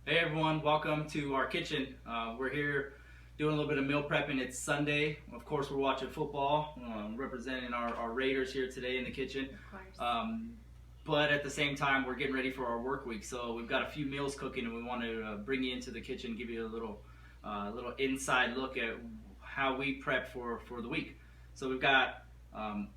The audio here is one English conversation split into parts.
Hey everyone, welcome to our kitchen. We're here doing a little bit of meal prepping. It's Sunday. Of course, we're watching football, representing our Raiders here today in the kitchen. Of course. But at the same time, we're getting ready for our work week. So we've got a few meals cooking, and we want to bring you into the kitchen, give you a little inside look at how we prep for the week. So we've got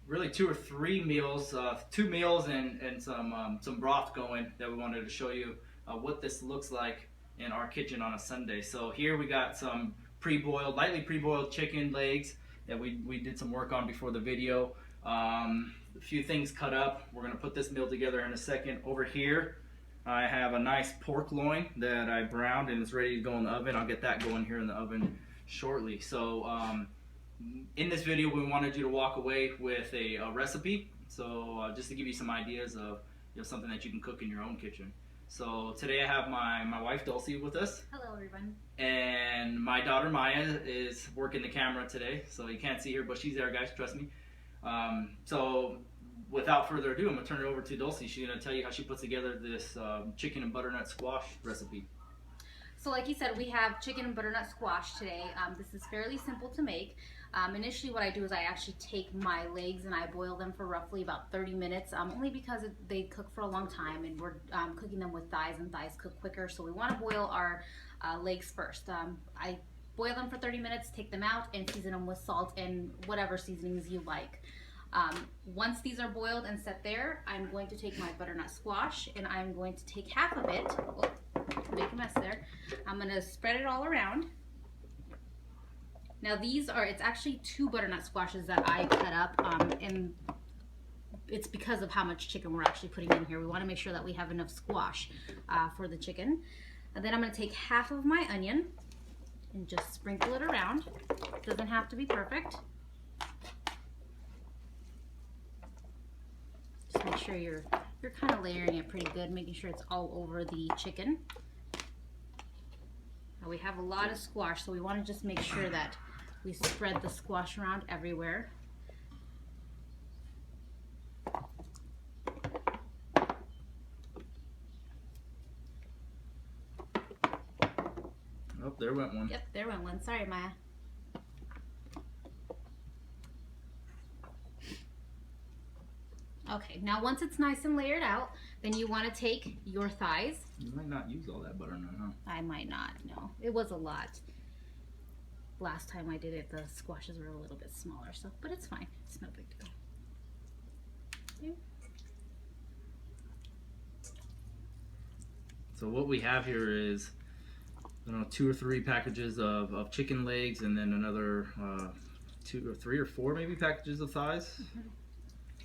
really two or three meals, two meals and some broth going that we wanted to show you what this looks like in our kitchen on a Sunday. So here we got some lightly pre-boiled chicken legs that we did some work on before the video. A few things cut up. We're gonna put this meal together in a second. Over here, I have a nice pork loin that I browned and it's ready to go in the oven. I'll get that going here in the oven shortly. So in this video, we wanted you to walk away with a recipe. So just to give you some ideas of something that you can cook in your own kitchen. So today I have my wife Dulcie with us. Hello, everyone. And my daughter Maya is working the camera today, so you can't see her, but she's there, guys. Trust me. So without further ado, I'm gonna turn it over to Dulcie. She's gonna tell you how she puts together this chicken and butternut squash recipe. So like you said, we have chicken and butternut squash today. This is fairly simple to make. Initially what I do is I actually take my legs and I boil them for roughly about 30 minutes, only because they cook for a long time and we're cooking them with thighs, and thighs cook quicker, so we want to boil our legs first. I boil them for 30 minutes, take them out, and season them with salt and whatever seasonings you like. Once these are boiled and set there, I'm going to take my butternut squash and I'm going to take half of it. Oh, make a mess there. I'm going to spread it all around. Now it's actually 2 butternut squashes that I cut up, and it's because of how much chicken we're actually putting in here. We want to make sure that we have enough squash for the chicken. And then I'm going to take half of my onion and just sprinkle it around. It doesn't have to be perfect. Just make sure you're kind of layering it pretty good, making sure it's all over the chicken. Now we have a lot of squash, so we want to just make sure that we spread the squash around everywhere. Oh, there went one. Yep, there went one. Sorry, Maya. Okay, now once it's nice and layered out, then you want to take your thighs. You might not use all that butternut, huh? I might not, no. It was a lot. Last time I did it, the squashes were a little bit smaller, so, but it's fine. It's no big deal. Okay. So what we have here is, 2 or 3 packages of chicken legs, and then another 2 or 3 or 4 maybe packages of thighs. Mm-hmm.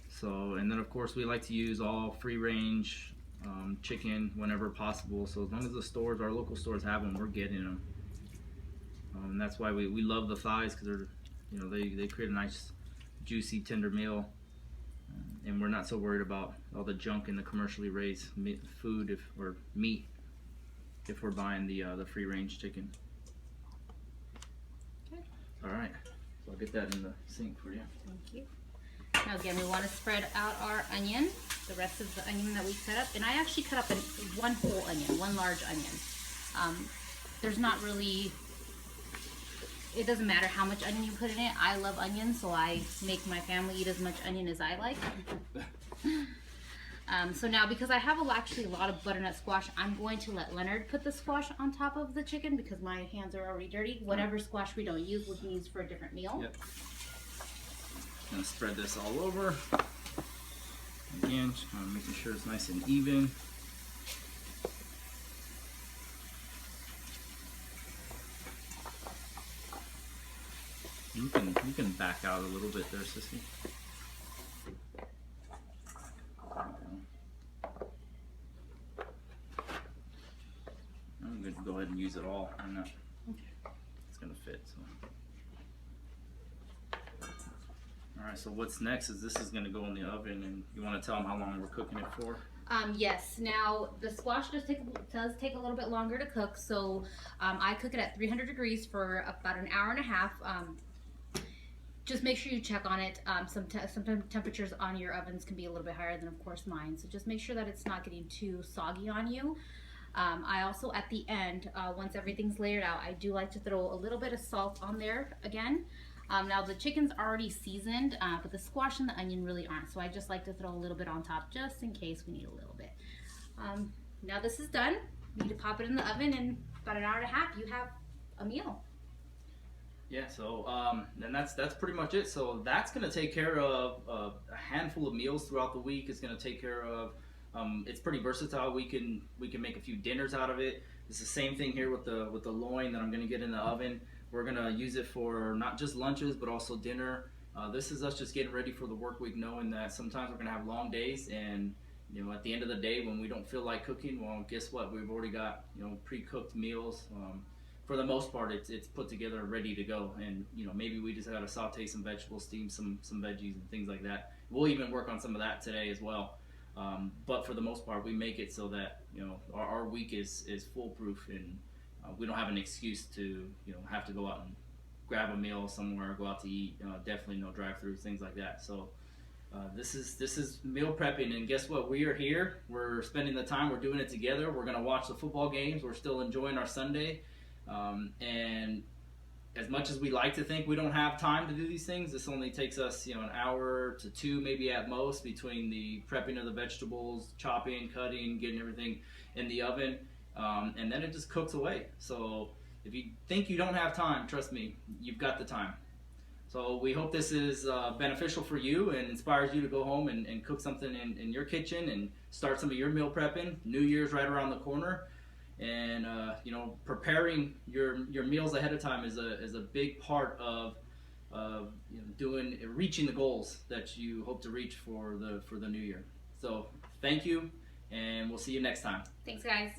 So, and then of course we like to use all free range chicken whenever possible. So as long as the stores, our local stores have them, we're getting them. And that's why we love the thighs, because they're, they create a nice juicy tender meal. And we're not so worried about all the junk in the commercially raised food or meat if we're buying the free range chicken. Okay. All right, so I'll get that in the sink for you. Thank you. Now again, we want to spread out our onion, the rest of the onion that we cut up. And I actually cut up one whole onion, one large onion. There's not really, it doesn't matter how much onion you put in it. I love onions, so I make my family eat as much onion as I like. So now, because I have actually a lot of butternut squash, I'm going to let Leonard put the squash on top of the chicken because my hands are already dirty. Whatever squash we don't use, we can use for a different meal. Yep. Gonna spread this all over. Again, just making sure it's nice and even. You can back out a little bit there, sissy. I'm going to go ahead and use it all. I'm not. It's gonna fit. So. All right. So what's next is this is gonna go in the oven, and you want to tell them how long we're cooking it for? Yes. Now the squash does take a little bit longer to cook, so I cook it at 300 degrees for about an hour and a half. Just make sure you check on it. Sometimes temperatures on your ovens can be a little bit higher than, of course, mine. So just make sure that it's not getting too soggy on you. I also, at the end, once everything's layered out, I do like to throw a little bit of salt on there again. Now the chicken's already seasoned, but the squash and the onion really aren't. So I just like to throw a little bit on top just in case we need a little bit. Now this is done. You need to pop it in the oven, and about an hour and a half, you have a meal. Yeah, so and that's pretty much it. So that's gonna take care of a handful of meals throughout the week. It's gonna take care of. It's pretty versatile. We can make a few dinners out of it. It's the same thing here with the loin that I'm gonna get in the oven. We're gonna use it for not just lunches but also dinner. This is us just getting ready for the work week, knowing that sometimes we're gonna have long days, and at the end of the day when we don't feel like cooking, well, guess what? We've already got pre-cooked meals. For the most part, it's put together and ready to go. And maybe we just got to saute some vegetables, steam some veggies and things like that. We'll even work on some of that today as well. But for the most part, we make it so that our week is foolproof, and we don't have an excuse to have to go out and grab a meal somewhere or go out to eat. Definitely no drive-through, things like that. So this is meal prepping, and guess what? We are here. We're spending the time. We're doing it together. We're gonna watch the football games. We're still enjoying our Sunday. And as much as we like to think we don't have time to do these things, this only takes us, an hour to two, maybe at most, between the prepping of the vegetables, chopping, cutting, getting everything in the oven, and then it just cooks away. So if you think you don't have time, trust me, you've got the time. So we hope this is beneficial for you and inspires you to go home and cook something in your kitchen and start some of your meal prepping. New Year's right around the corner. And preparing your meals ahead of time is a big part of reaching the goals that you hope to reach for the new year. So thank you, and we'll see you next time. Thanks, guys.